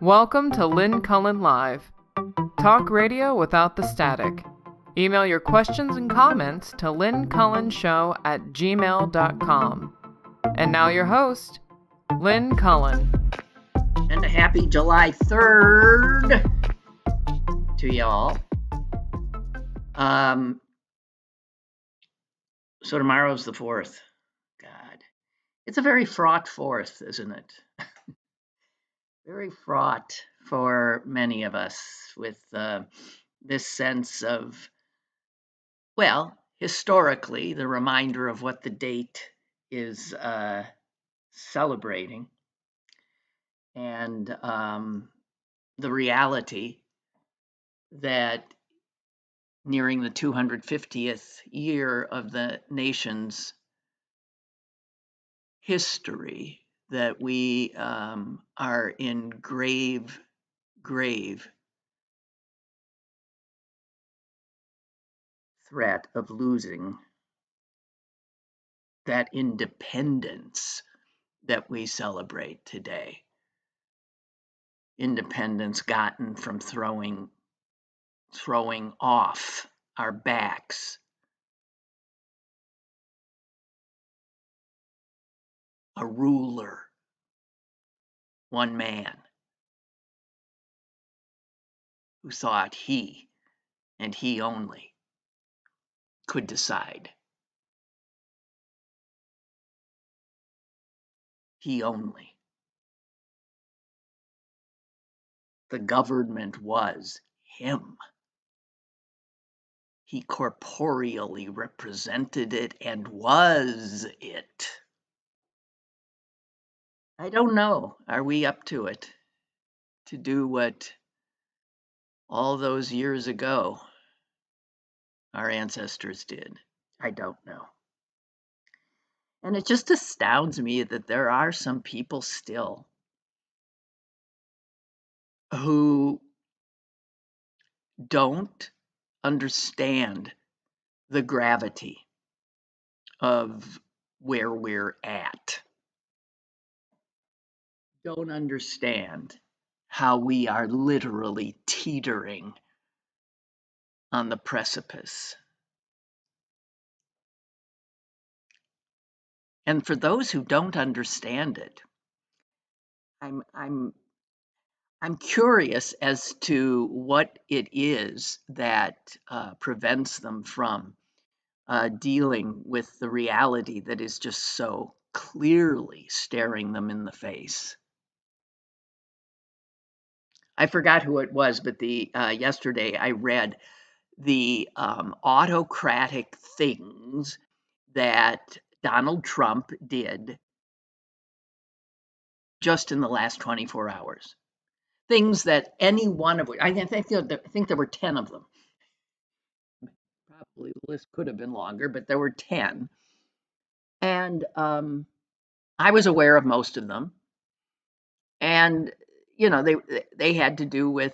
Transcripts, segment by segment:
Welcome to Lynn Cullen Live. Talk radio without the static. Email your questions and comments to lynncullenshow@gmail.com. And now your host, Lynn Cullen. And a happy July 3rd to y'all. So tomorrow's the 4th. God, it's a very fraught 4th, isn't it? Very fraught for many of us with this sense of, well, historically, the reminder of what the date is celebrating, and the reality that nearing the 250th year of the nation's history, that we are in grave threat of losing that independence that we celebrate today. Independence gotten from throwing off our backs a ruler, one man, who thought he and he only could decide. He only. The government was him. He corporeally represented it and was it. I don't know. Are we up to it? To do what all those years ago our ancestors did? I don't know. And it just astounds me that there are some people still who don't understand the gravity of where we're at. Don't understand how we are literally teetering on the precipice. And for those who don't understand it, I'm curious as to what it is that prevents them from dealing with the reality that is just so clearly staring them in the face. I forgot who it was, but yesterday I read the autocratic things that Donald Trump did just in the last 24 hours. Things that any one of which, I think there were 10 of them. Probably the list could have been longer, but there were 10. And I was aware of most of them. And they had to do with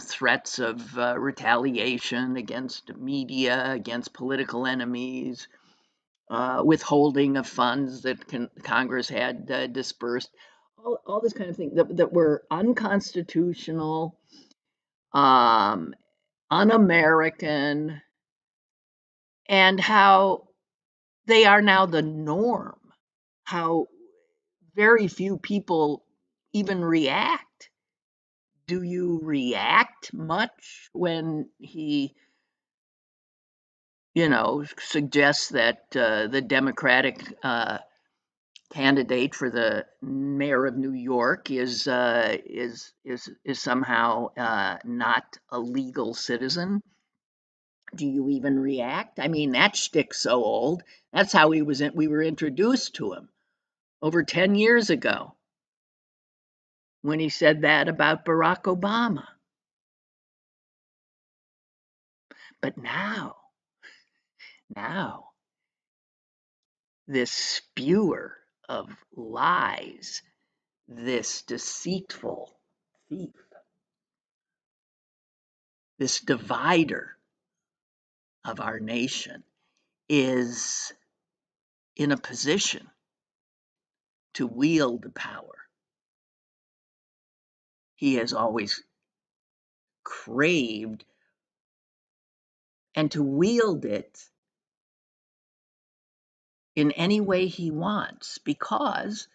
threats of retaliation against media, against political enemies, withholding of funds that Congress had dispersed, all this kind of thing that were unconstitutional, un-American, and how they are now the norm, how very few people even react. Do you react much when he, suggests that the Democratic candidate for the mayor of New York is somehow not a legal citizen? Do you even react? I mean, that shtick's so old. That's how we were introduced to him over 10 years ago when he said that about Barack Obama. But now, this spewer of lies, this deceitful thief, this divider of our nation is in a position to wield the power. he has always craved, and to wield it in any way he wants because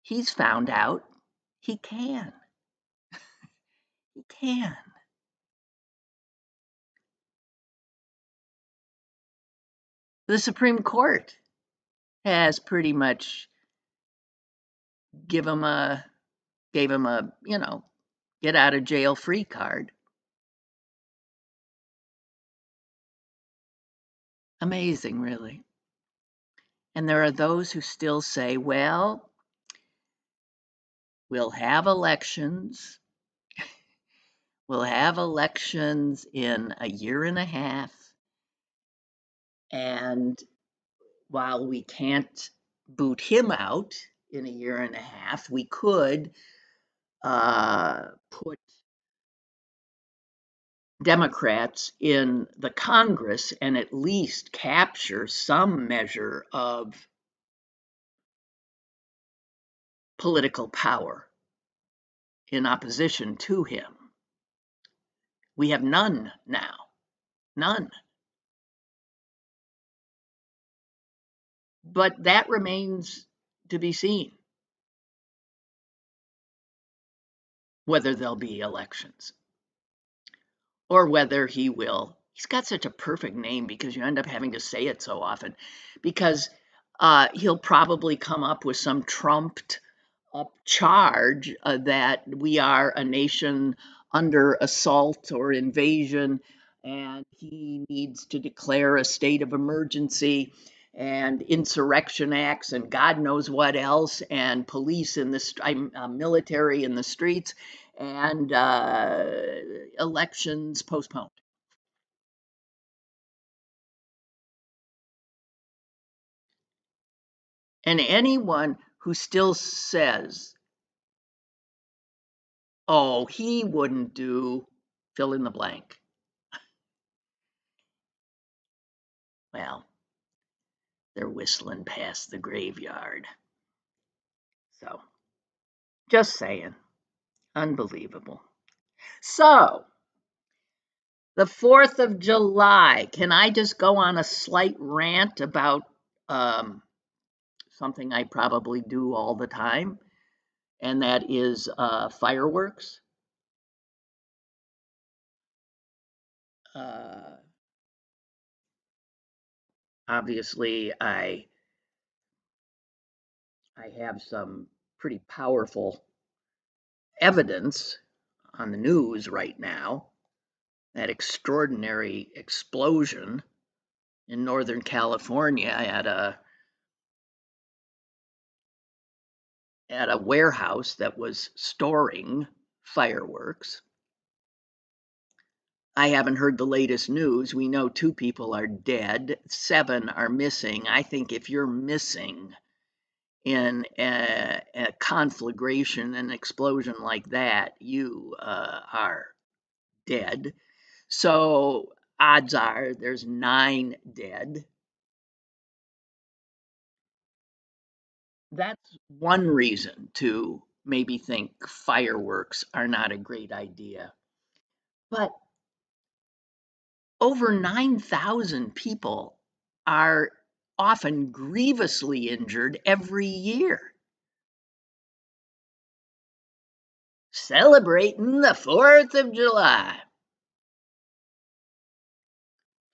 he's found out he can. He can. The Supreme Court has pretty much give him a gave him a, get out of jail free card. Amazing, really. And there are those who still say, well, we'll have elections. We'll have elections in a year and a half. And while we can't boot him out in a year and a half, we could put Democrats in the Congress and at least capture some measure of political power in opposition to him. We have none now. None. But that remains to be seen whether there'll be elections or whether he will. He's got such a perfect name because you end up having to say it so often, because he'll probably come up with some trumped up charge that we are a nation under assault or invasion, and he needs to declare a state of emergency and insurrection acts and God knows what else, and police in the military in the streets, and elections postponed. And anyone who still says, oh, he wouldn't do fill in the blank, well, they're whistling past the graveyard. So, just saying, unbelievable. So, the 4th of July, can I just go on a slight rant about something I probably do all the time, and that is fireworks? Obviously, I have some pretty powerful evidence on the news right now. That extraordinary explosion in Northern California at a warehouse that was storing fireworks. I haven't heard the latest news. We know 2 people are dead, 7 are missing. I think if you're missing in a conflagration, an explosion like that, you are dead. So odds are there's 9 dead. That's one reason to maybe think fireworks are not a great idea. But over 9,000 people are often grievously injured every year. Celebrating the 4th of July.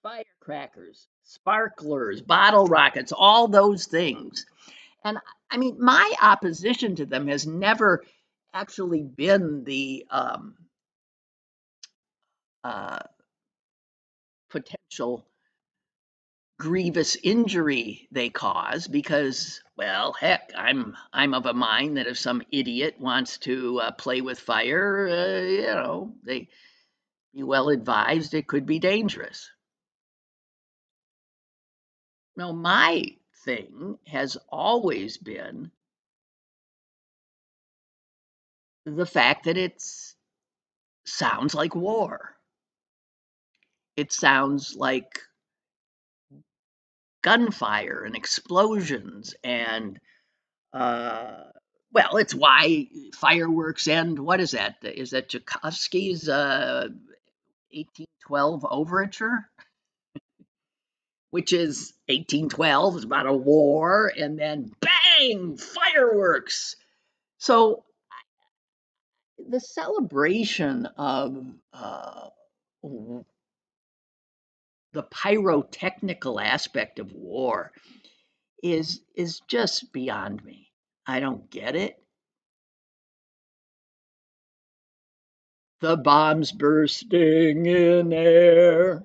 Firecrackers, sparklers, bottle rockets, all those things. And I mean, my opposition to them has never actually been the potential grievous injury they cause, because, well, heck, I'm of a mind that if some idiot wants to play with fire, they be well advised it could be dangerous. No, my thing has always been the fact that it sounds like war. It sounds like gunfire and explosions and Well, it's why fireworks end. What is that? Is that Tchaikovsky's 1812 overture? Which is 1812 is about a war, and then bang, fireworks. So the celebration of the pyrotechnical aspect of war is just beyond me. I don't get it. The bombs bursting in air.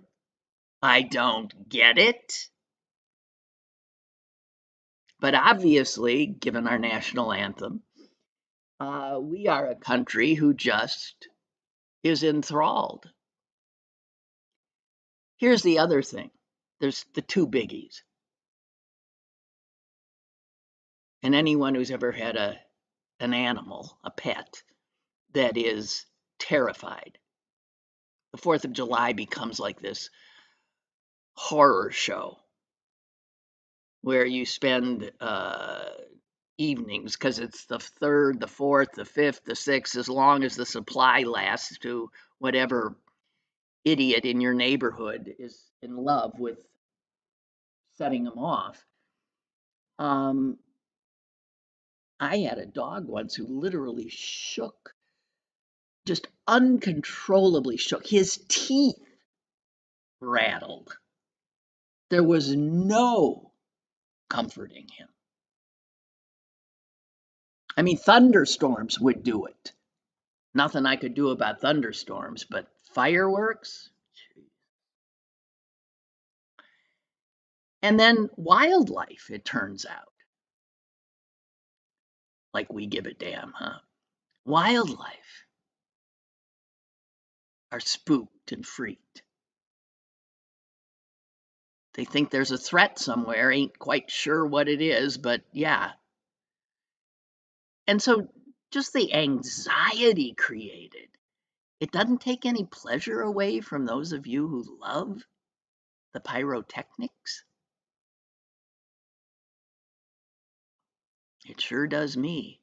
I don't get it. But obviously, given our national anthem, we are a country who just is enthralled. Here's the other thing, there's the two biggies. And anyone who's ever had an animal, a pet, that is terrified, the 4th of July becomes like this horror show where you spend evenings, because it's the 3rd, the 4th, the 5th, the 6th, as long as the supply lasts, to whatever idiot in your neighborhood is in love with setting them off. I had a dog once who literally shook, just uncontrollably shook. His teeth rattled. There was no comforting him. I mean, thunderstorms would do it. Nothing I could do about thunderstorms, but fireworks? And then wildlife, it turns out. Like we give a damn, huh? Wildlife are spooked and freaked. They think there's a threat somewhere, ain't quite sure what it is, but yeah. And so just the anxiety created, it doesn't take any pleasure away from those of you who love the pyrotechnics. It sure does me.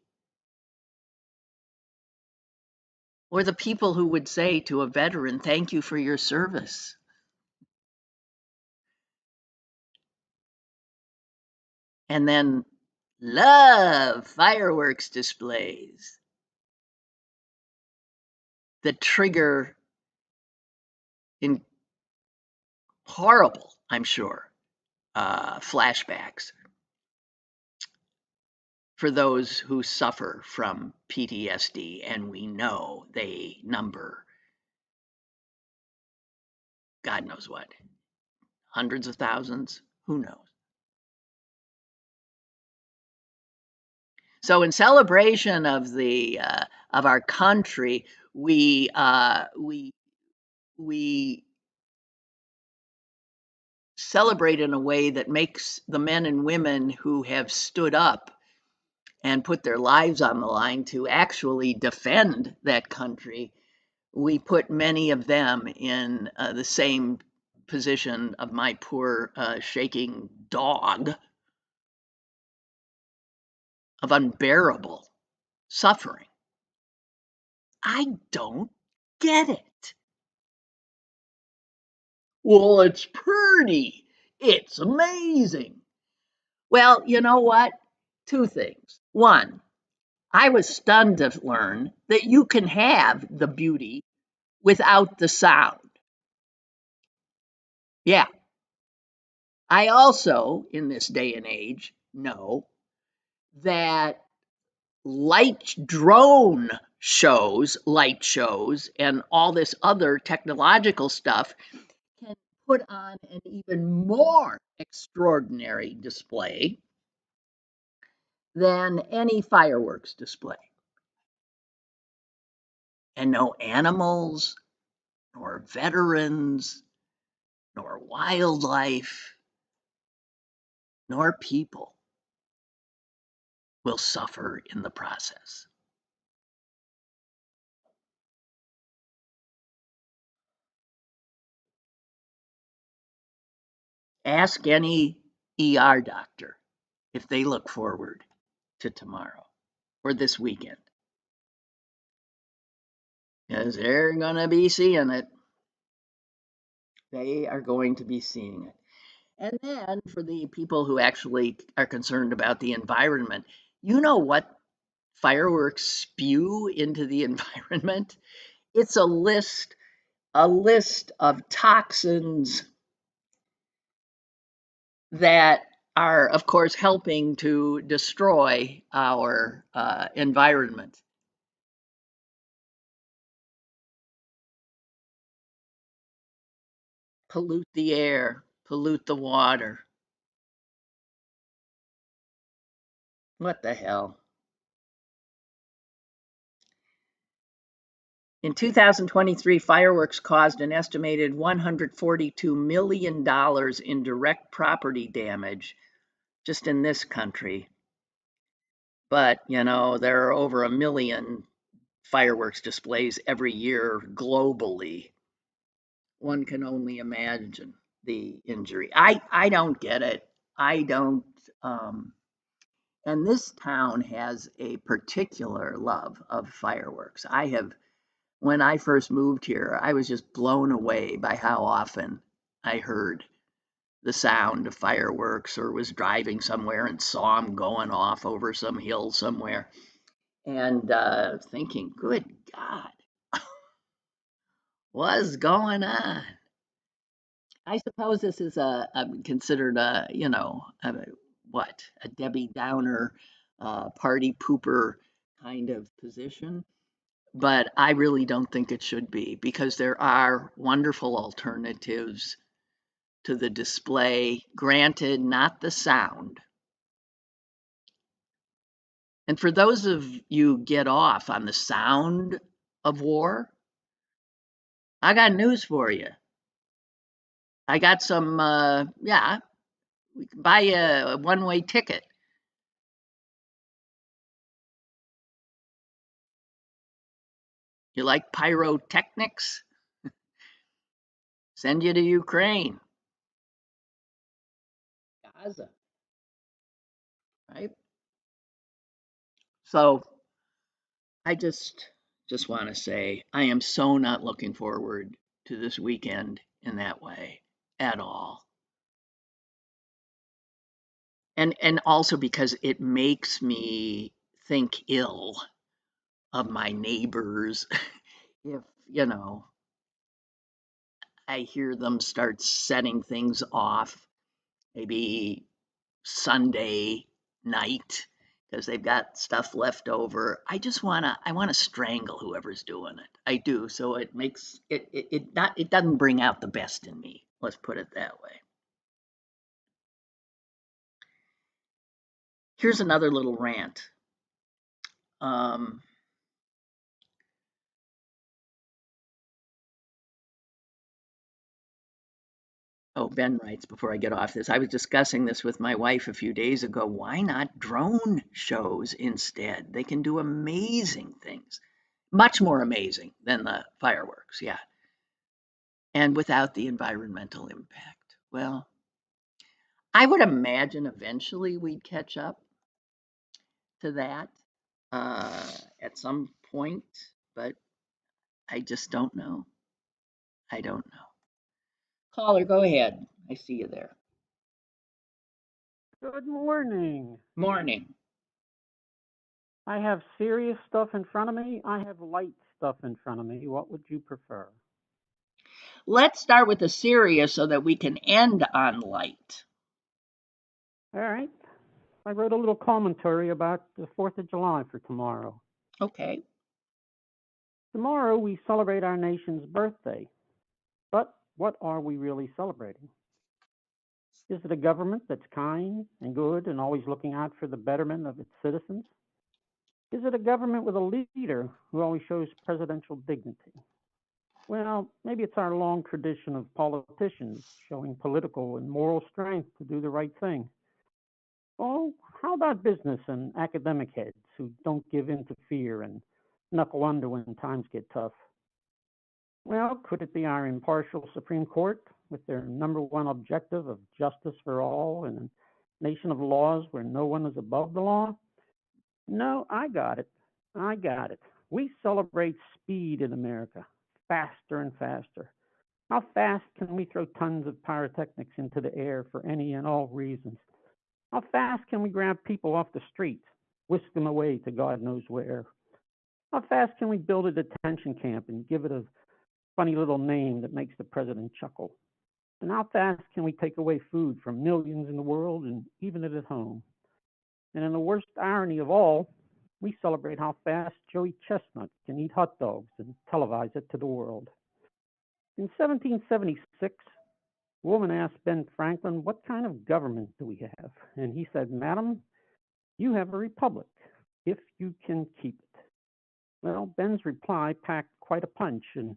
Or the people who would say to a veteran, thank you for your service. And then love fireworks displays that trigger in horrible, I'm sure, flashbacks for those who suffer from PTSD, and we know they number God knows what, hundreds of thousands, who knows. So in celebration of the of our country, we celebrate in a way that makes the men and women who have stood up and put their lives on the line to actually defend that country. We put many of them in the same position of my poor shaking dog, of unbearable suffering. I don't get it. Well, it's pretty. It's amazing. Well, you know what? Two things. One, I was stunned to learn that you can have the beauty without the sound. Yeah. I also, in this day and age, know that light shows, and all this other technological stuff can put on an even more extraordinary display than any fireworks display. And no animals, nor veterans, nor wildlife, nor people will suffer in the process. Ask any ER doctor if they look forward to tomorrow. for this weekend because they're going to be seeing it. They are going to be seeing it. And then for the people who actually are concerned about the environment, you know what fireworks spew into the environment? It's a list of toxins that are, of course, helping to destroy our environment. Pollute the air, pollute the water. What the hell? In 2023, fireworks caused an estimated $142 million in direct property damage just in this country. But, there are over 1 million fireworks displays every year globally. One can only imagine the injury. I don't get it. I don't. And this town has a particular love of fireworks. When I first moved here, I was just blown away by how often I heard the sound of fireworks or was driving somewhere and saw them going off over some hill somewhere and thinking, good God, what's going on? I suppose this is considered a Debbie Downer, party pooper kind of position. But I really don't think it should be because there are wonderful alternatives to the display. Granted, not the sound. And for those of you get off on the sound of war, I got news for you. I got some, we can buy you a one-way ticket. You like pyrotechnics? Send you to Ukraine, Gaza, right? So I just want to say I am so not looking forward to this weekend in that way at all. And also because it makes me think ill of my neighbors if, I hear them start setting things off maybe Sunday night because they've got stuff left over. I want to strangle whoever's doing it. I do. So it makes it doesn't bring out the best in me. Let's put it that way. Here's another little rant. Um, Oh, Ben writes before I get off this. I was discussing this with my wife a few days ago. Why not drone shows instead? They can do amazing things, much more amazing than the fireworks, yeah, and without the environmental impact. Well, I would imagine eventually we'd catch up to that at some point, but I just don't know. I don't know. Caller, go ahead. I see you there. Good morning. Morning. I have serious stuff in front of me. I have light stuff in front of me. What would you prefer? Let's start with the serious so that we can end on light. All right. I wrote a little commentary about the 4th of July for tomorrow. Okay. Tomorrow we celebrate our nation's birthday. But what are we really celebrating? Is it a government that's kind and good and always looking out for the betterment of its citizens? Is it a government with a leader who always shows presidential dignity? Well, maybe it's our long tradition of politicians showing political and moral strength to do the right thing. Oh, how about business and academic heads who don't give in to fear and knuckle under when times get tough? Well, could it be our impartial Supreme Court with their number one objective of justice for all in a nation of laws where no one is above the law? No, I got it. I got it. We celebrate speed in America, faster and faster. How fast can we throw tons of pyrotechnics into the air for any and all reasons? How fast can we grab people off the street, whisk them away to God knows where? How fast can we build a detention camp and give it a funny little name that makes the president chuckle? And how fast can we take away food from millions in the world and even at home? And in the worst irony of all, we celebrate how fast Joey Chestnut can eat hot dogs and televise it to the world. In 1776, a woman asked Ben Franklin, "What kind of government do we have?" And he said, "Madam, you have a republic, if you can keep it." Well, Ben's reply packed quite a punch, and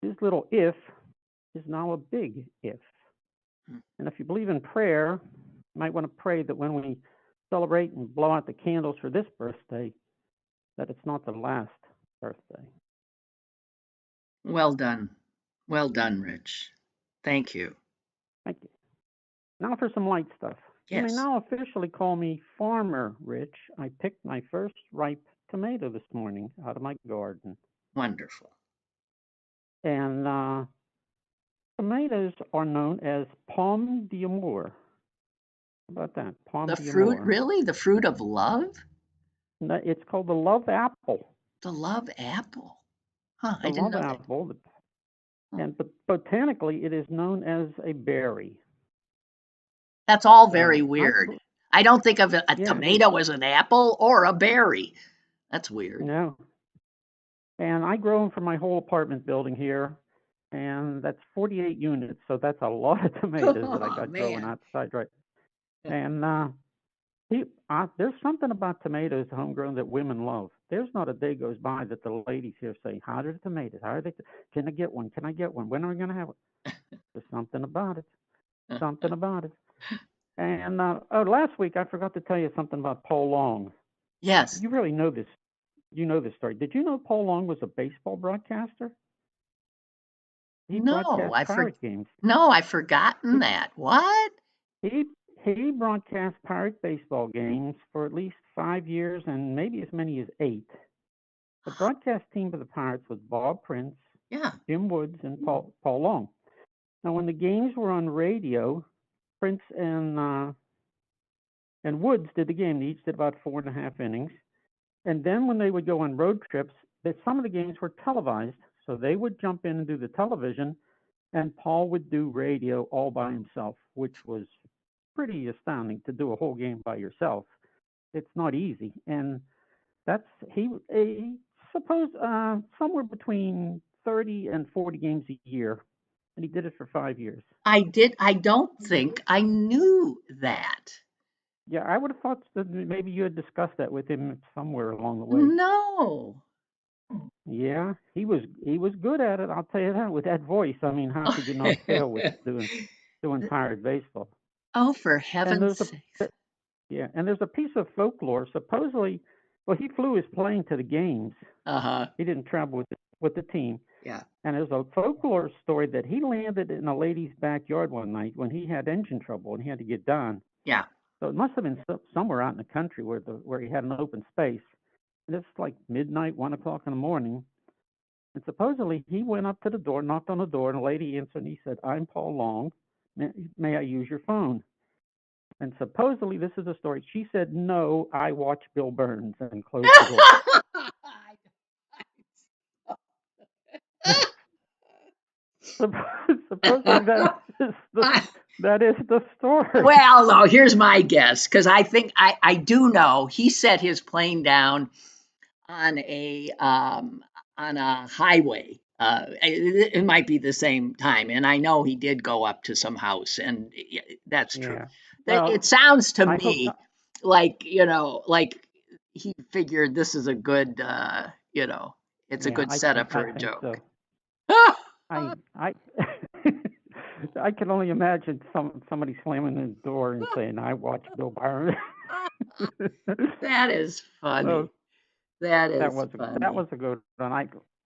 his little if is now a big if. And if you believe in prayer, you might want to pray that when we celebrate and blow out the candles for this birthday, that it's not the last birthday. Well done. Well done, Rich. Thank you. Thank you. Now for some light stuff. You may Yes. now officially call me Farmer Rich. I picked my first ripe tomato this morning out of my garden. Wonderful. And tomatoes are known as pomme d'amour. How about that? Pomme The fruit, d'amour. really? The fruit of love? It's called the love apple. The love apple. Huh, The I didn't love know that. apple. Huh. And botanically, it is known as a berry. That's all very I weird. I don't think of a Yeah, tomato as an apple or a berry. That's weird. no. And I grow them for my whole apartment building here, and that's 48 units, so that's a lot of tomatoes that I Oh, got growing man. outside, right? And there's something about tomatoes, homegrown, that women love. There's not a day goes by that the ladies here say, "How are the tomatoes? How are they? Can I get one? Can I get one? When are we going to have it?" There's something about it. Something about it. And last week I forgot to tell you something about Paul Long. Yes. You really know this. You know this story. Did you know Paul Long was a baseball broadcaster? He No, broadcast pirate games. no, I've forgotten He that. What? he he broadcast pirate baseball games for at least 5 years and maybe as many as 8. The broadcast team for the Pirates was Bob Prince, Yeah. Jim Woods, and Paul Long. Now, when the games were on radio, Prince and Woods did the game. They each did about 4.5 innings. And then when they would go on road trips, some of the games were televised, so they would jump in and do the television, and Paul would do radio all by himself, which was pretty astounding to do a whole game by yourself. It's not easy, and that's he suppose somewhere between 30 and 40 games a year, and he did it for 5 years. I don't think I knew that. Yeah, I would have thought that maybe you had discussed that with him somewhere along the way. No. Yeah, he was good at it. I'll tell you that. With that voice, I mean, how could you not fail with doing pirate baseball? Oh, for And heaven's there's sake. and there's a piece of folklore. Supposedly, well, he flew his plane to the games. Uh-huh. He didn't travel with the team. Yeah. And there's a folklore story that he landed in a lady's backyard one night when he had engine trouble and he had to get done. Yeah. So it must have been somewhere out in the country where he had an open space. And it's like midnight, 1 o'clock in the morning. And supposedly he went up to the door, knocked on the door, and a lady answered, and he said, "I'm Paul Long. May I use your phone?" And supposedly this is a story. She said, "No, I watch Bill Burns," and closed the door. Supposedly that is the story. Well, no, here's my guess, because I think I do know he set his plane down on a highway. It might be the same time, and I know he did go up to some house, and that's true. Yeah. Well, It sounds to I hope me like like he figured this is a good it's a yeah, good setup for I a think joke. so. I I can only imagine somebody slamming the door and saying, "I watch Bill Burns." That is funny. So That that is was funny. a good one.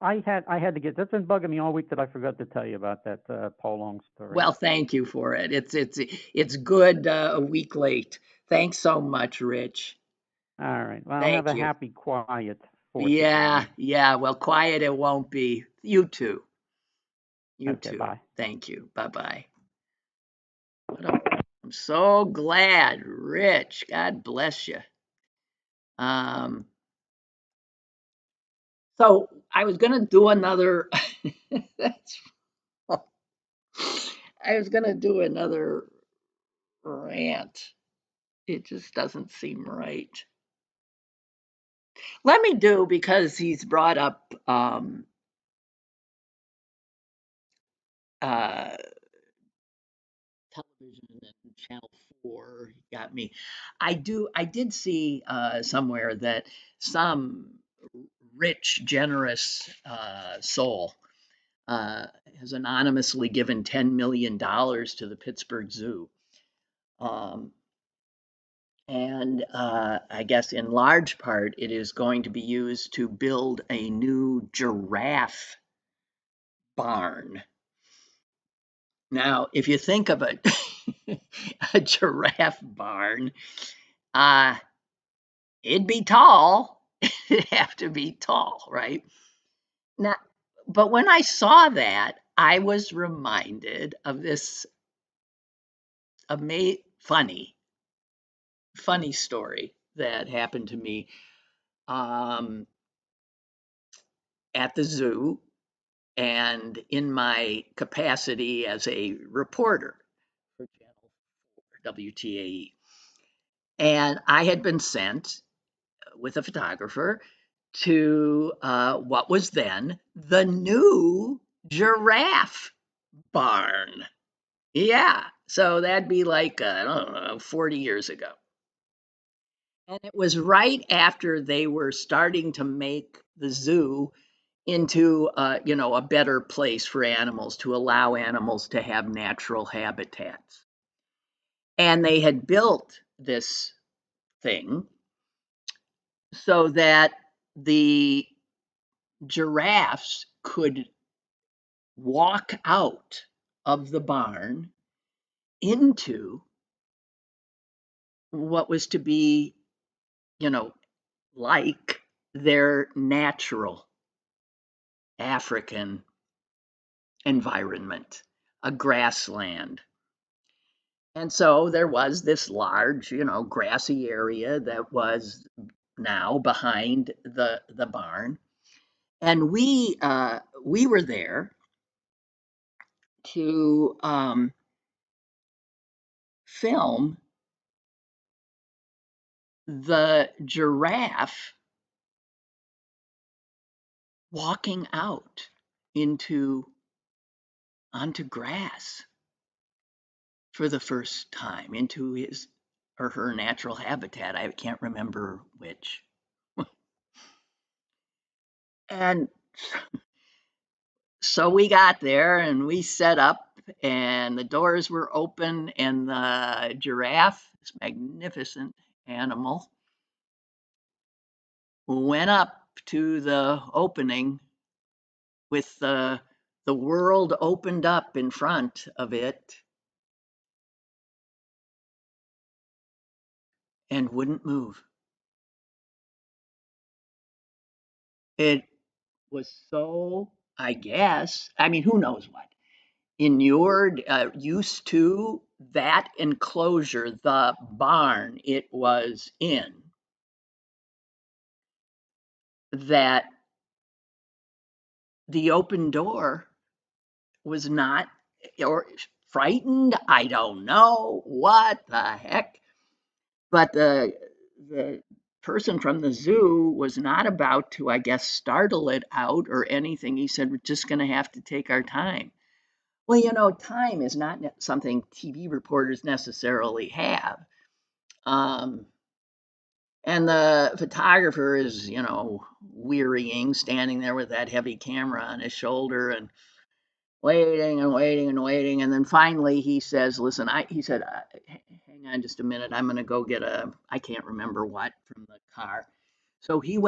I had to get. That's been bugging me all week that I forgot to tell you about that Paul Long story. Well, thank you for it. It's good a week late. Thanks so much, Rich. All right. Well, have Thank a you. happy, quiet 4th this Yeah, morning. yeah. Well, quiet it won't be. You too. You Okay, too. bye. Thank you. Bye-bye. I'm so glad, Rich. God bless you. Um, so I was gonna do another. That's. I was gonna do another rant. It just doesn't seem right. Let me do because he's brought up uh, television and Channel 4 got me. I did see somewhere that some rich, generous soul uh, has anonymously given $10 million to the Pittsburgh Zoo. Um, and I guess in large part, it is going to be used to build a new giraffe barn. Now, if you think of it, a giraffe barn, uh, it'd be tall. It'd have to be tall, right? Now, but when I saw that, I was reminded of this funny, funny story that happened to me um, at the zoo and in my capacity as a reporter for Channel 4, WTAE. And I had been sent with a photographer to what was then the new giraffe barn. Yeah, so that'd be like, I don't know, 40 years ago. And it was right after they were starting to make the zoo into, a better place for animals, to allow animals to have natural habitats. And they had built this thing so that the giraffes could walk out of the barn into what was to be, you know, like their natural African environment, a grassland. And so there was this large, grassy area that was now behind the barn. And we were there to film the giraffe walking out into onto grass for the first time, into his or her natural habitat. I can't remember which. And so we got there and we set up, and the doors were open, and the giraffe, this magnificent animal, went up to the opening with the world opened up in front of it and wouldn't move. It was so, I guess, I mean, who knows what, inured, used to that enclosure, the barn it was in, that the open door was not, or frightened, I don't know what the heck, but the person from the zoo was not about to, I guess, startle it out or anything. He said, we're just going to have to take our time. Well, time is not something TV reporters necessarily have. And the photographer is, wearying, standing there with that heavy camera on his shoulder and waiting and waiting and waiting. And then finally he says, listen, he said, hang on just a minute. I'm going to go get I can't remember what from the car. So he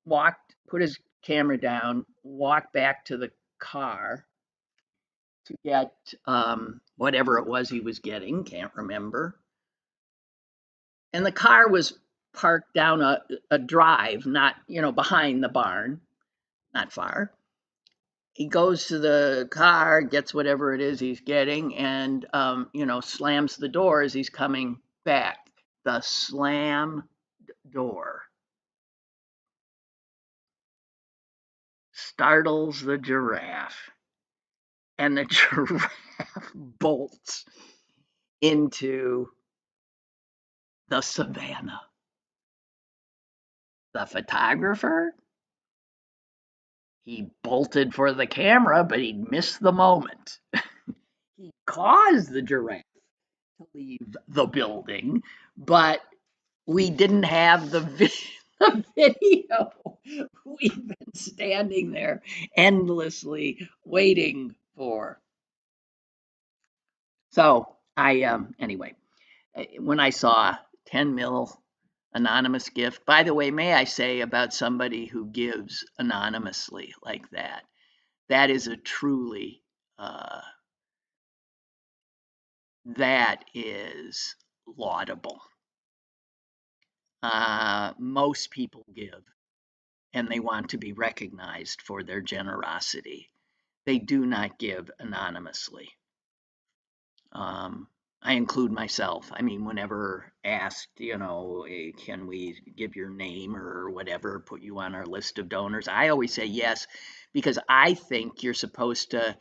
walked, put his camera down, walked back to the car to get whatever it was he was getting, can't remember. And the car was parked down a drive, not, behind the barn, not far. He goes to the car, gets whatever it is he's getting, and, slams the door as he's coming back. The slam door startles the giraffe, and the giraffe bolts into the savannah. The photographer, he bolted for the camera, but he missed the moment. He caused the giraffe to leave the building, but we didn't have the video. We've been standing there endlessly waiting for. So anyway, when I saw 10 mil anonymous gift, by the way, may I say about somebody who gives anonymously like that, that is a truly, that is laudable. Most people give and they want to be recognized for their generosity. They do not give anonymously. I include myself. I mean, whenever asked, can we give your name or whatever, put you on our list of donors, I always say yes, because I think you're supposed to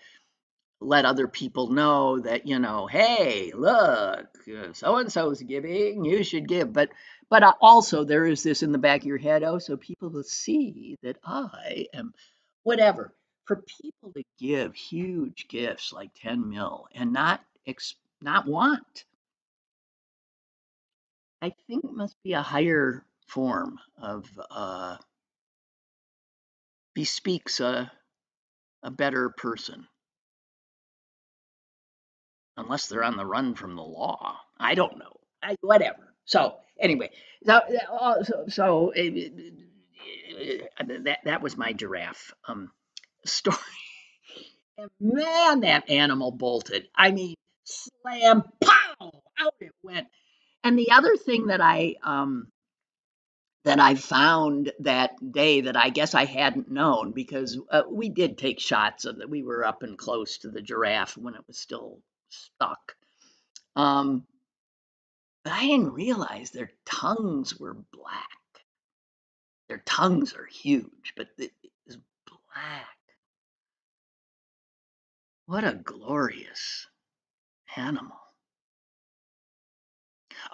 let other people know that, hey, look, so and so's giving, you should give. But also there is this in the back of your head, so people will see that I am whatever. For people to give huge gifts like 10 mil and not want, I think it must be a higher form of bespeaks a better person, unless they're on the run from the law. I don't know. Whatever. So anyway, that was my giraffe story. And man, that animal bolted. I mean, slam, pow, out it went. And the other thing that I found that day that I guess I hadn't known, because we did take shots of that. We were up and close to the giraffe when it was still stuck. But I didn't realize their tongues were black. Their tongues are huge, but it is black. What a glorious animal.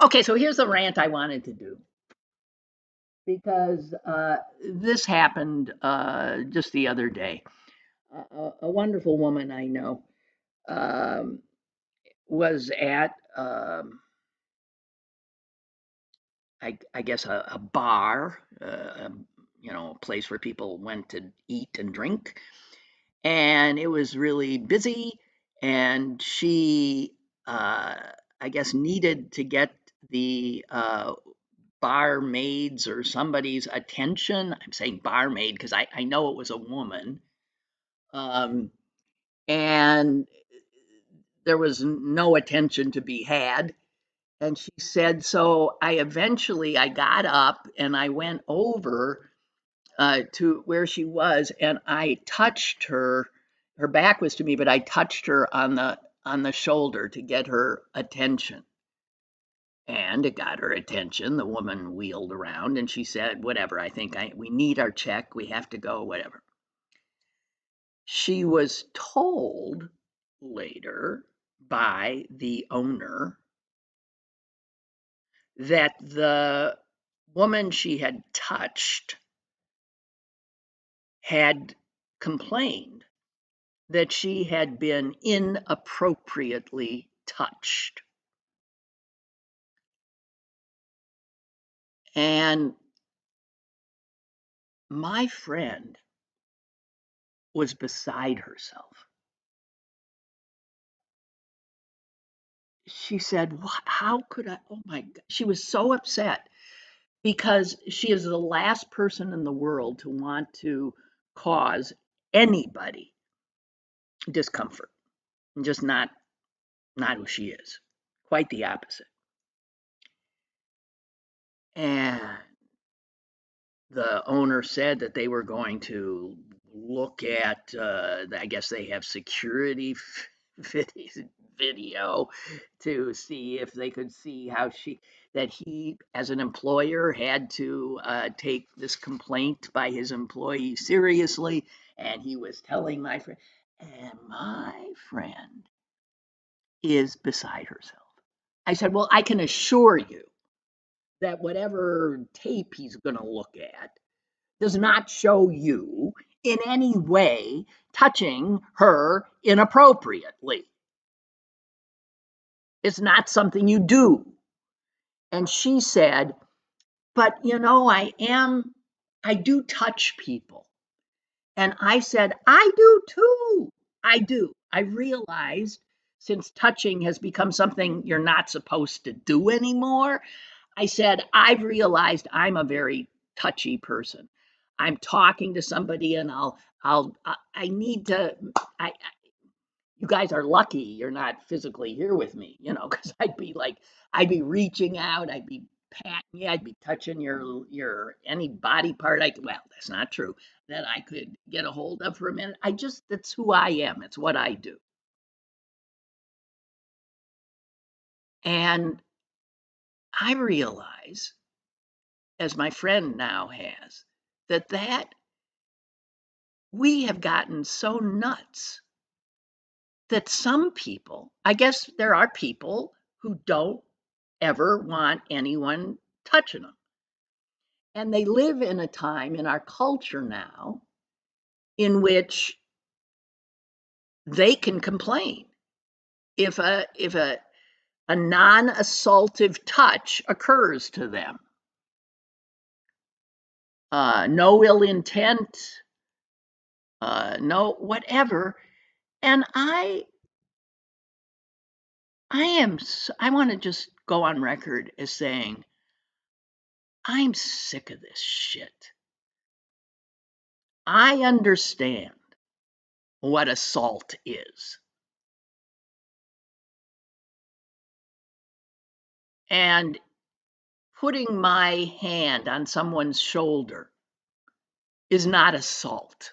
Okay, so here's the rant I wanted to do, because this happened just the other day. A wonderful woman I know was at, I guess, a bar, a place where people went to eat and drink. And it was really busy. And she, I guess, needed to get the barmaids or somebody's attention. I'm saying barmaid because I know it was a woman. And there was no attention to be had. And she said, so I got up and I went over to where she was, and I touched her. Her back was to me, but I touched her on the shoulder to get her attention. And it got her attention. The woman wheeled around and she said, whatever, we need our check. We have to go, whatever. She was told later by the owner that the woman she had touched had complained that she had been inappropriately touched. And my friend was beside herself. She said, how could I? Oh my God. She was so upset because she is the last person in the world to want to cause anybody discomfort. Just not who she is. Quite the opposite. And the owner said that they were going to look at, I guess they have security video to see if they could see how that he, as an employer, had to take this complaint by his employees seriously. And he was telling my friend, and my friend is beside herself. I said, well, I can assure you that whatever tape he's going to look at does not show you in any way touching her inappropriately. It's not something you do. And she said, but I do touch people. And I said, I do too. I do. I realized since touching has become something you're not supposed to do anymore, I said, I've realized I'm a very touchy person. I'm talking to somebody and I need to, you guys are lucky you're not physically here with me, because I'd be reaching out, I'd be patting you, I'd be touching your any body part well, that's not true, that I could get a hold of for a minute. That's who I am. It's what I do. And I realize, as my friend now has, that we have gotten so nuts that some people, I guess there are people who don't ever want anyone touching them. And they live in a time in our culture now in which they can complain if a non-assaultive touch occurs to them. No ill intent, no whatever. And I want to just go on record as saying, I'm sick of this shit. I understand what assault is. And putting my hand on someone's shoulder is not assault.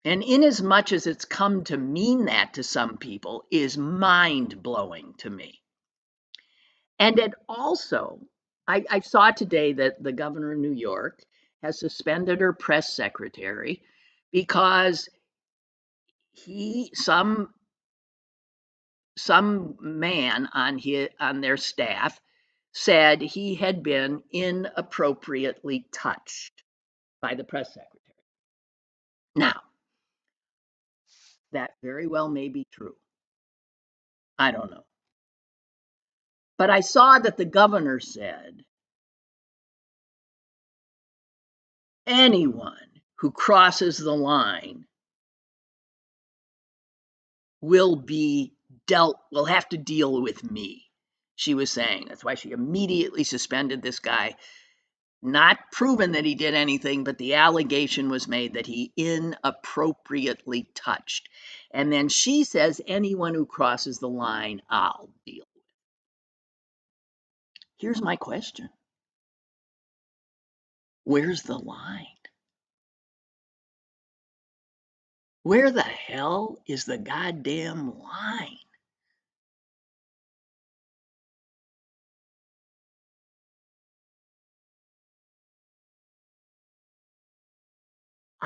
And inasmuch as it's come to mean that to some people is mind-blowing to me. And it also, I saw today that the governor of New York has suspended her press secretary because some man on their staff said he had been inappropriately touched by the press secretary. Now, that very well may be true. I don't know. But I saw that the governor said anyone who crosses the line will have to deal with me, she was saying. That's why she immediately suspended this guy. Not proven that he did anything, but the allegation was made that he inappropriately touched. And then she says, anyone who crosses the line, I'll deal with. Here's my question. Where's the line? Where the hell is the goddamn line?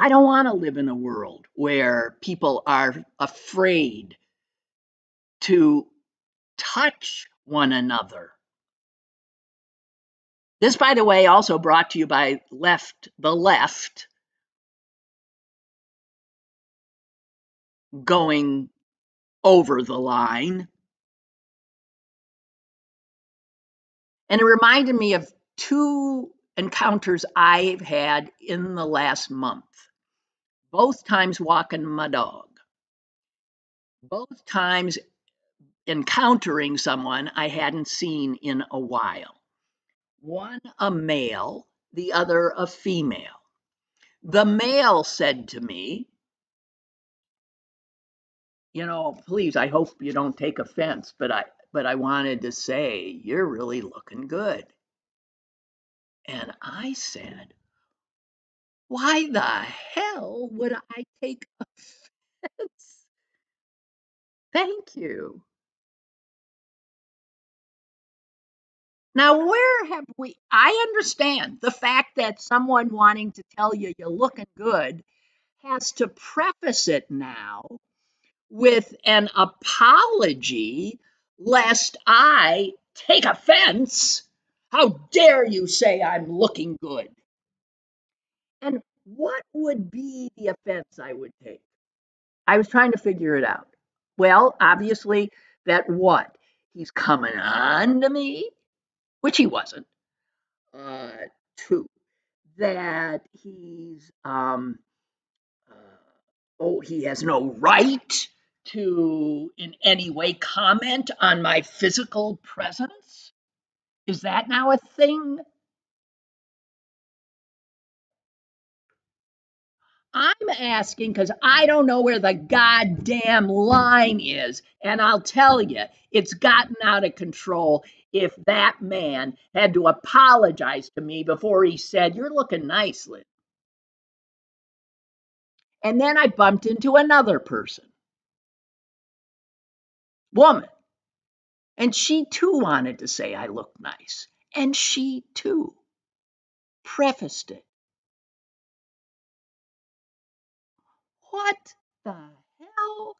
I don't want to live in a world where people are afraid to touch one another. This, by the way, also brought to you by the left going over the line. And it reminded me of two encounters I've had in the last month, both times walking my dog, both times encountering someone I hadn't seen in a while. One a male, the other a female. The male said to me, please, I hope you don't take offense, but but I wanted to say, you're really looking good. And I said, why the hell would I take offense? Thank you. Now, where have I understand the fact that someone wanting to tell you you're looking good has to preface it now with an apology lest I take offense. How dare you say I'm looking good? And what would be the offense I would take? I was trying to figure it out. Well, obviously, that what? He's coming on to me, which he wasn't. Two, that uh, he has no right to in any way comment on my physical presence. Is that now a thing? I'm asking because I don't know where the goddamn line is. And I'll tell you, it's gotten out of control if that man had to apologize to me before he said, "You're looking nice, Lynn." And then I bumped into another person, woman. And she too wanted to say I looked nice. And she too prefaced it. What the hell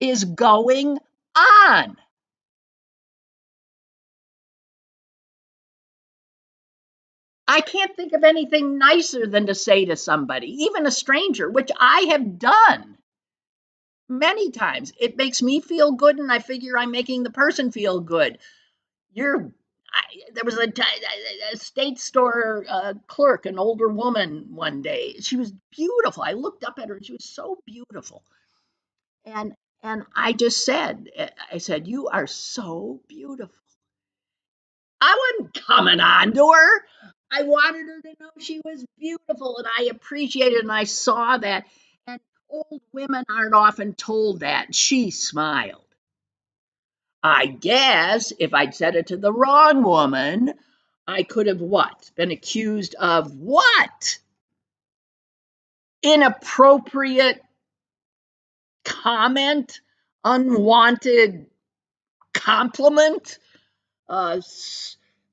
is going on? I can't think of anything nicer than to say to somebody, even a stranger, which I have done many times. It makes me feel good, and I figure I'm making the person feel good. There was a state store clerk, an older woman, one day. She was beautiful. I looked up at her, and she was so beautiful. And I just said, "You are so beautiful." I wasn't coming on to her. I wanted her to know she was beautiful, and I appreciated it, and I saw that. And old women aren't often told that. She smiled. I guess if I'd said it to the wrong woman, I could have what? Been accused of what? Inappropriate comment, unwanted compliment, uh,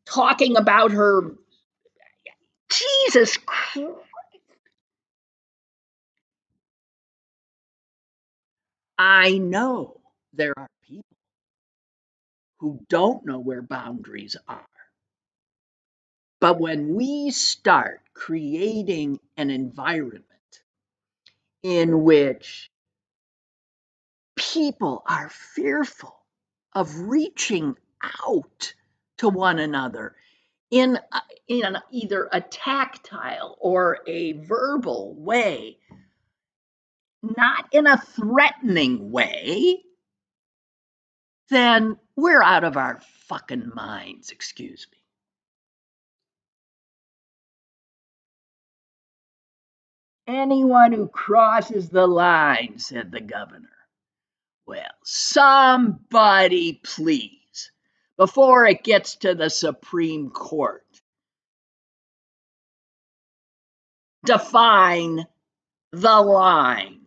talking about her. Jesus Christ. I know there are people who don't know where boundaries are. But when we start creating an environment in which people are fearful of reaching out to one another in either a tactile or a verbal way, not in a threatening way, then we're out of our fucking minds, excuse me. Anyone who crosses the line, said the governor. Well, somebody please, before it gets to the Supreme Court, define the line.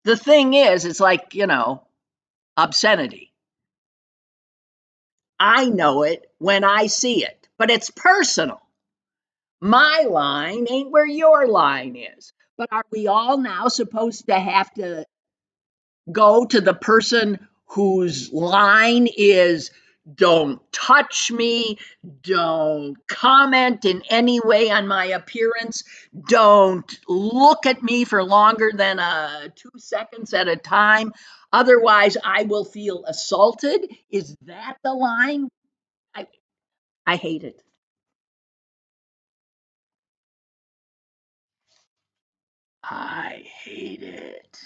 The thing is, it's like, obscenity. I know it when I see it, but it's personal. My line ain't where your line is. But are we all now supposed to have to go to the person whose line is don't touch me, don't comment in any way on my appearance, don't look at me for longer than 2 seconds at a time, otherwise I will feel assaulted? Is that the line? I hate it. I hate it.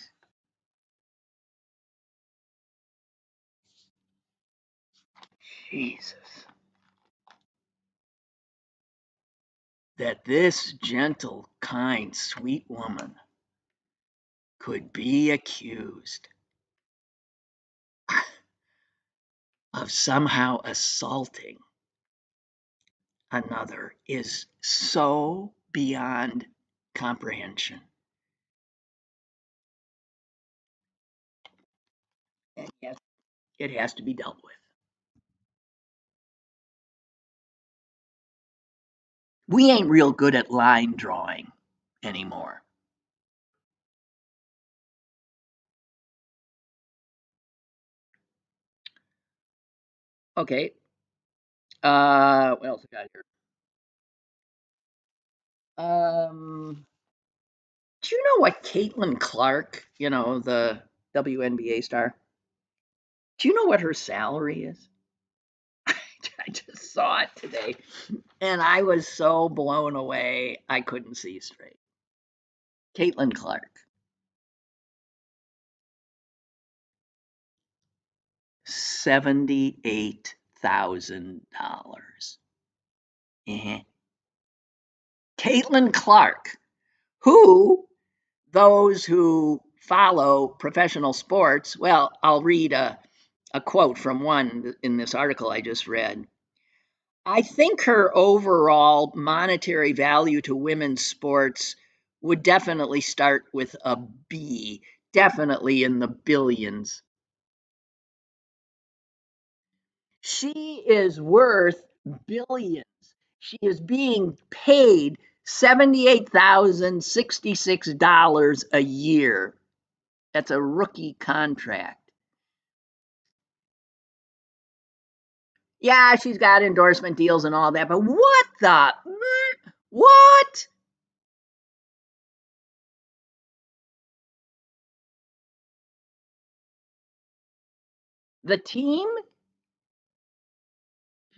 Jesus. That this gentle, kind, sweet woman could be accused of somehow assaulting another is so beyond comprehension. And yes, it has to be dealt with. We ain't real good at line drawing anymore. Okay. What else I got here? Do you know what Caitlin Clark, the WNBA star? Do you know what her salary is? I just saw it today, and I was so blown away I couldn't see straight. Caitlin Clark, $78,000. Caitlin Clark, who those who follow professional sports, well, I'll read a quote from one in this article I just read. I think her overall monetary value to women's sports would definitely start with a B, definitely in the billions. She is worth billions. She is being paid $78,066 a year. That's a rookie contract. Yeah, she's got endorsement deals and all that, but what? The team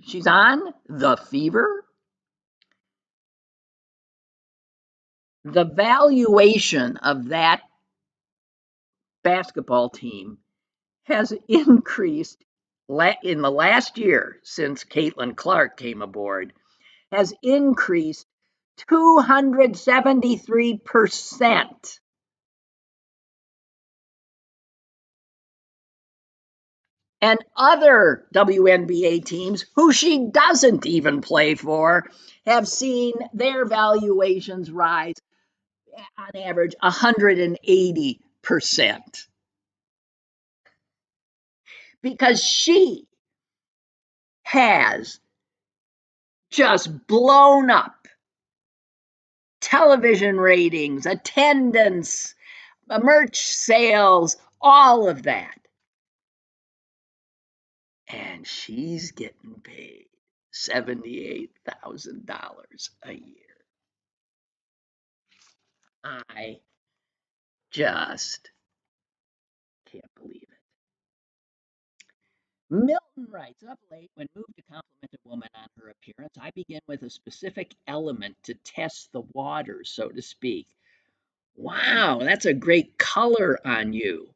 she's on, the Fever, the valuation of that basketball team has increased in the last year since Caitlin Clark came aboard, has increased 273%. And other WNBA teams, who she doesn't even play for, have seen their valuations rise on average 180%. Because she has just blown up television ratings, attendance, merch sales, all of that. And she's getting paid $78,000 a year. I just can't believe it. Milton writes, up late, when moved to compliment a woman on her appearance, I begin with a specific element to test the waters, so to speak. Wow, that's a great color on you.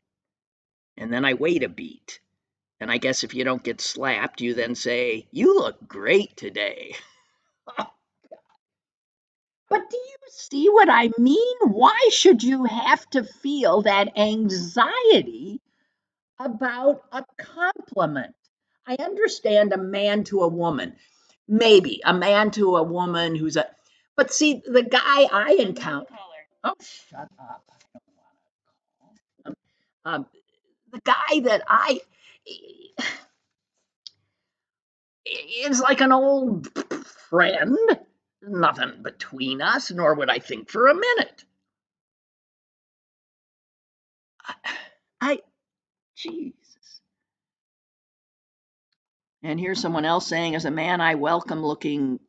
And then I wait a beat. And I guess if you don't get slapped, you then say, you look great today. But do you see what I mean? Why should you have to feel that anxiety about a compliment? I understand a man to a woman, maybe a man to a woman but see, the guy I encounter. Oh, shut up. I don't want to. The guy that is like an old friend. Nothing between us, nor would I think for a minute. Jesus. And here's someone else saying, as a man, I welcome looking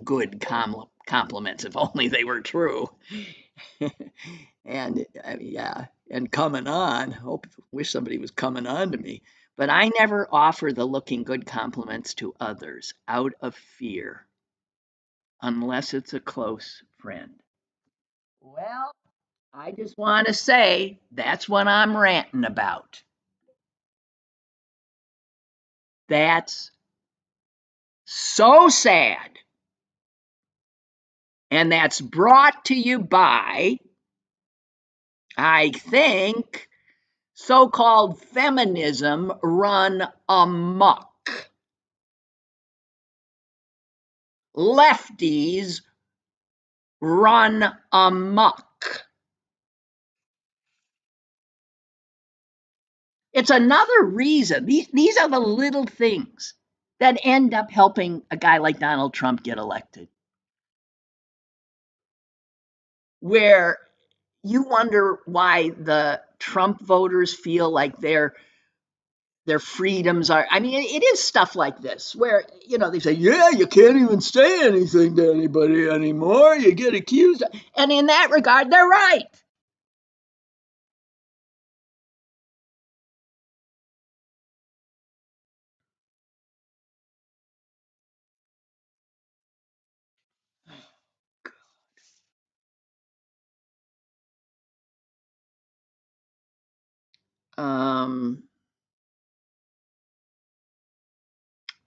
good compliments, if only they were true. And yeah, and coming on. Wish somebody was coming on to me. But I never offer the looking good compliments to others out of fear, unless it's a close friend. Well, I just want to say that's what I'm ranting about. That's so sad. And that's brought to you by, I think, so-called feminism run amok. Lefties run amok. It's another reason. These are the little things that end up helping a guy like Donald Trump get elected. Where you wonder why the Trump voters feel like their freedoms are. I mean, it is stuff like this where, they say, yeah, you can't even say anything to anybody anymore. You get accused. And in that regard, they're right.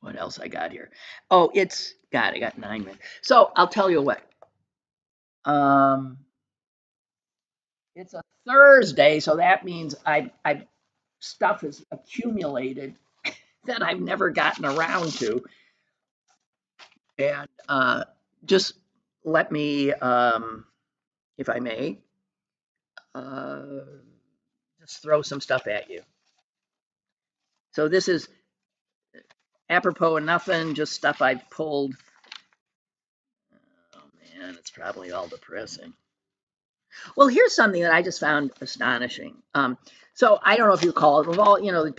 What else I got here? Oh, I got 9 minutes. So I'll tell you what. It's a Thursday, so that means I stuff is accumulated that I've never gotten around to, and just let me, if I may, uh, just throw some stuff at you. So this is apropos of nothing, just stuff I've pulled. Oh man, it's probably all depressing. Well, here's something that I just found astonishing. So I don't know if you recall, of all the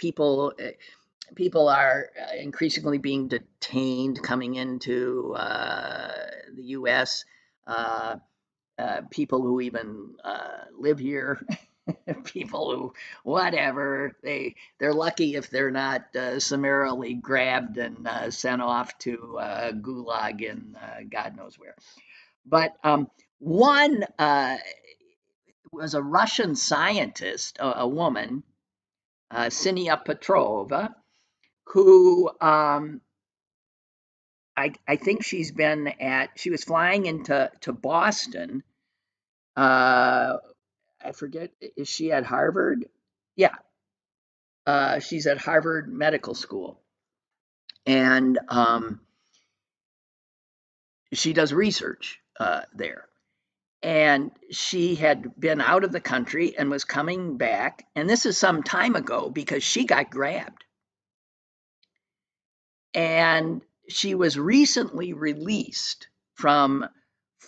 people are increasingly being detained coming into the U.S. People who even live here, people who whatever they're lucky if they're not summarily grabbed and sent off to Gulag and God knows where. But one was a Russian scientist, a woman, Sinia Petrova, who I think she was flying into Boston. I forget, is she at Harvard? Yeah, she's at Harvard Medical School. And she does research there. And she had been out of the country and was coming back. And this is some time ago because she got grabbed. And she was recently released from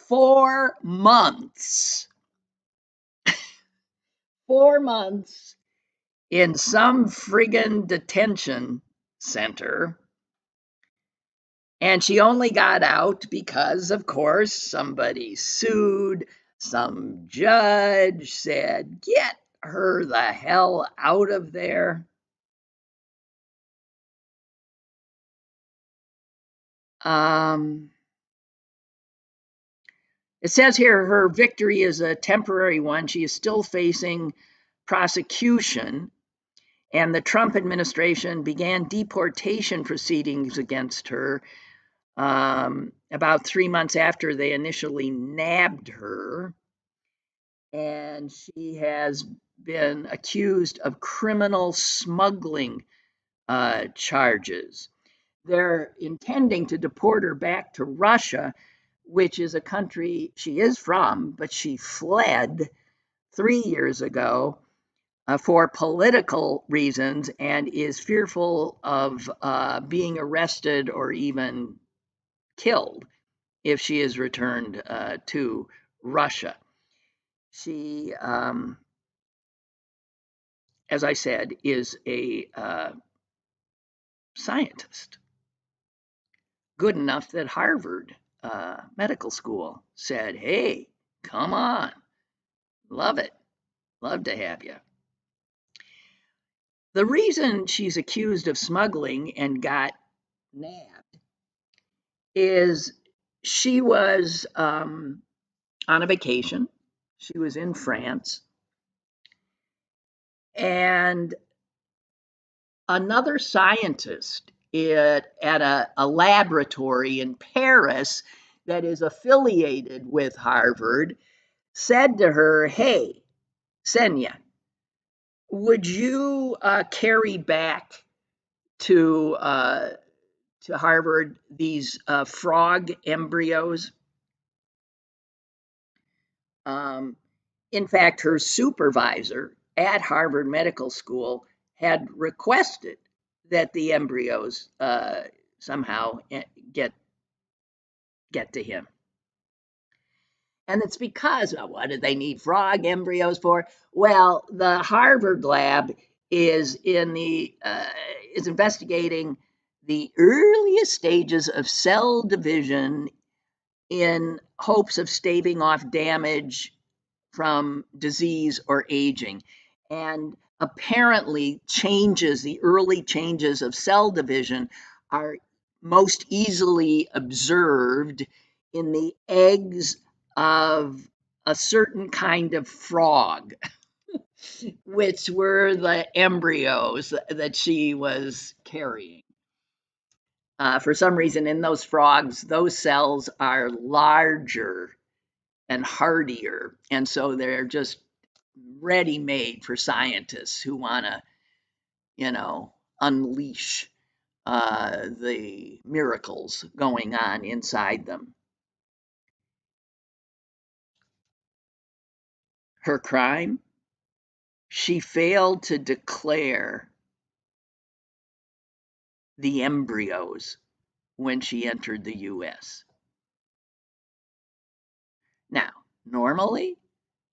4 months, 4 months in some friggin' detention center. And she only got out because, of course, somebody sued. Some judge said, get her the hell out of there. It says here her victory is a temporary one. She is still facing prosecution, and the Trump administration began deportation proceedings against her about 3 months after they initially nabbed her. And she has been accused of criminal smuggling charges. They're intending to deport her back to Russia, which is a country she is from, but she fled 3 years ago for political reasons and is fearful of being arrested or even killed if she is returned to Russia. She, as I said, is a scientist, good enough that Harvard Medical School said, hey, come on, love it, love to have you. The reason she's accused of smuggling and got nabbed is she was on a vacation. She was in France, and another scientist at a laboratory in Paris that is affiliated with Harvard said to her, hey, Senya, would you carry back to Harvard these frog embryos? In fact, her supervisor at Harvard Medical School had requested that the embryos somehow get to him. And it's because, what did they need frog embryos for? Well, the Harvard lab is investigating the earliest stages of cell division in hopes of staving off damage from disease or aging. And apparently the early changes of cell division are most easily observed in the eggs of a certain kind of frog, which were the embryos that she was carrying. For some reason, in those frogs, those cells are larger and hardier, and so they're just ready-made for scientists who want to, unleash the miracles going on inside them. Her crime? She failed to declare the embryos when she entered the US. Now, normally,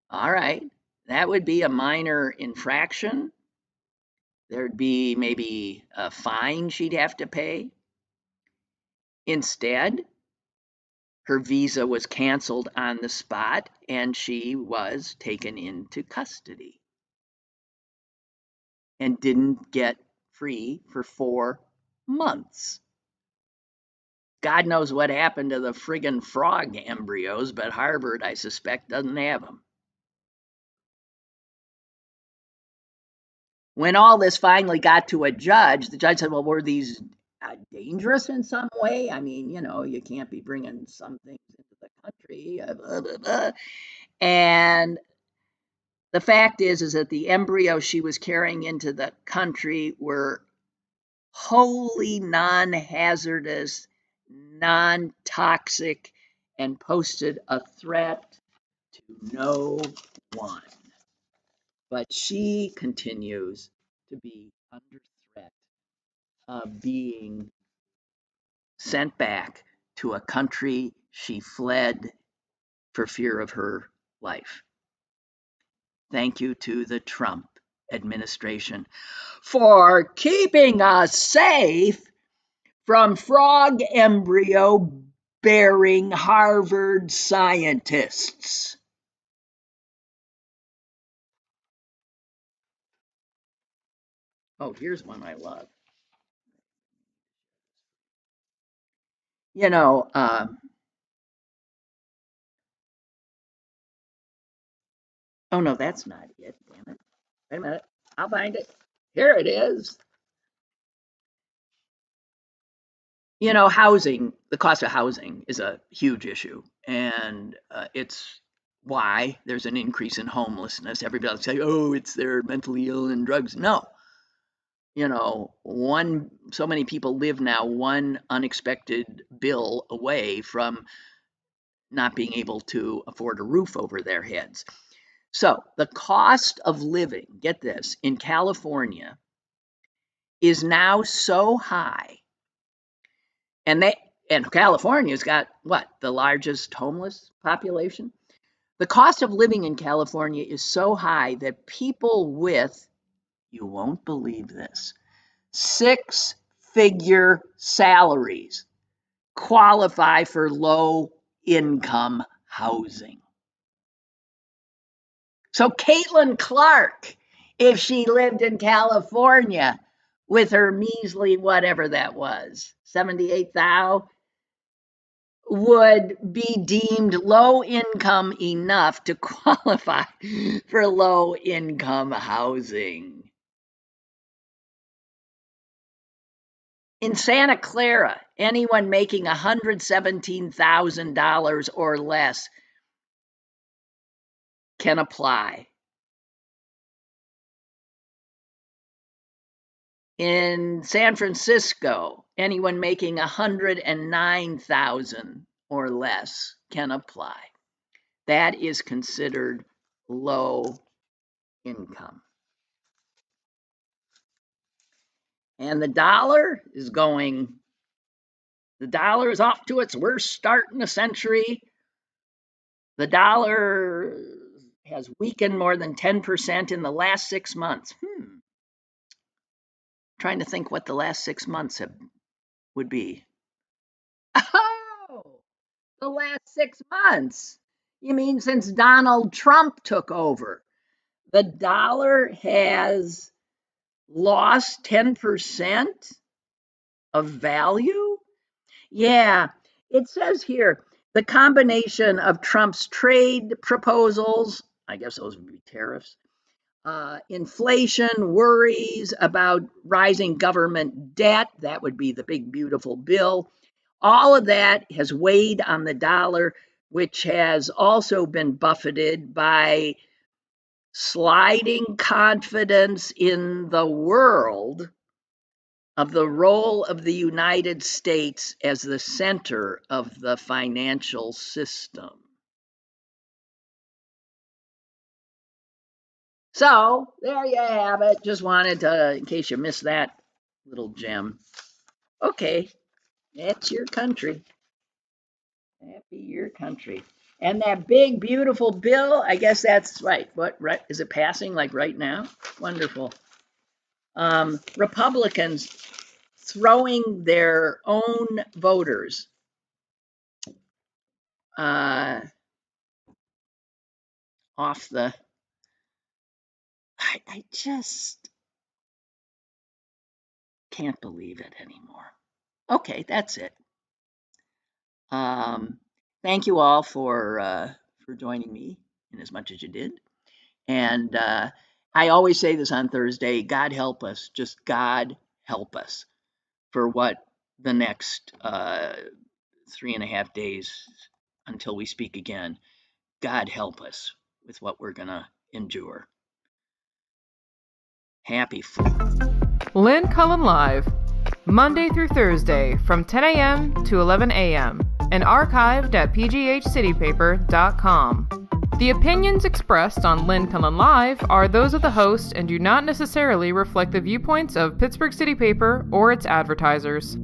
all right, that would be a minor infraction. There'd be maybe a fine she'd have to pay. Instead, her visa was canceled on the spot and she was taken into custody and didn't get free for 4 months. God knows what happened to the friggin' frog embryos, but Harvard, I suspect, doesn't have them. When all this finally got to a judge, the judge said, well, were these dangerous in some way? I mean, you can't be bringing some things into the country, blah, blah, blah. And the fact is that the embryos she was carrying into the country were wholly non-hazardous, non-toxic, and posed a threat to no one. But she continues to be under threat of being sent back to a country she fled for fear of her life. Thank you to the Trump administration for keeping us safe from frog embryo bearing Harvard scientists. Oh, here's one I love. Oh no, that's not it. Damn it. Wait a minute. I'll find it. Here it is. Housing, the cost of housing is a huge issue, and it's why there's an increase in homelessness. Everybody will say, oh, it's they're mentally ill and drugs. No. So many people live now one unexpected bill away from not being able to afford a roof over their heads. So the cost of living, get this, in California is now so high, and California's got what, the largest homeless population? The cost of living in California is so high that people with, you won't believe this, 6-figure salaries qualify for low-income housing. So Caitlin Clark, if she lived in California with her measly whatever that was, 78,000, would be deemed low income enough to qualify for low income housing. In Santa Clara, anyone making $117,000 or less can apply. In San Francisco, anyone making $109,000 or less can apply. That is considered low income. And the dollar is off to its worst start in a century. The dollar has weakened more than 10% in the last 6 months. Trying to think what the last 6 months would be. Oh, the last 6 months. You mean since Donald Trump took over? The dollar has lost 10% of value? Yeah, it says here, the combination of Trump's trade proposals, I guess those would be tariffs, inflation, worries about rising government debt, that would be the big, beautiful bill. All of that has weighed on the dollar, which has also been buffeted by sliding confidence in the world of the role of the United States as the center of the financial system. So there you have it. Just wanted to, in case you missed that little gem. Okay, that's your country. That be your country. And that big, beautiful bill, I guess that's right. What, right? Is it passing like right now? Wonderful. Republicans throwing their own voters off the. I just can't believe it anymore. Okay, that's it. Thank you all for joining me in as much as you did. And I always say this on Thursday, God help us, just God help us for what the next 3.5 days until we speak again. God help us with what we're going to endure. Happy Lynn Cullen Live, Monday through Thursday from 10 a.m. to 11 a.m. and archived at pghcitypaper.com. The opinions expressed on Lynn Cullen Live are those of the host and do not necessarily reflect the viewpoints of Pittsburgh City Paper or its advertisers.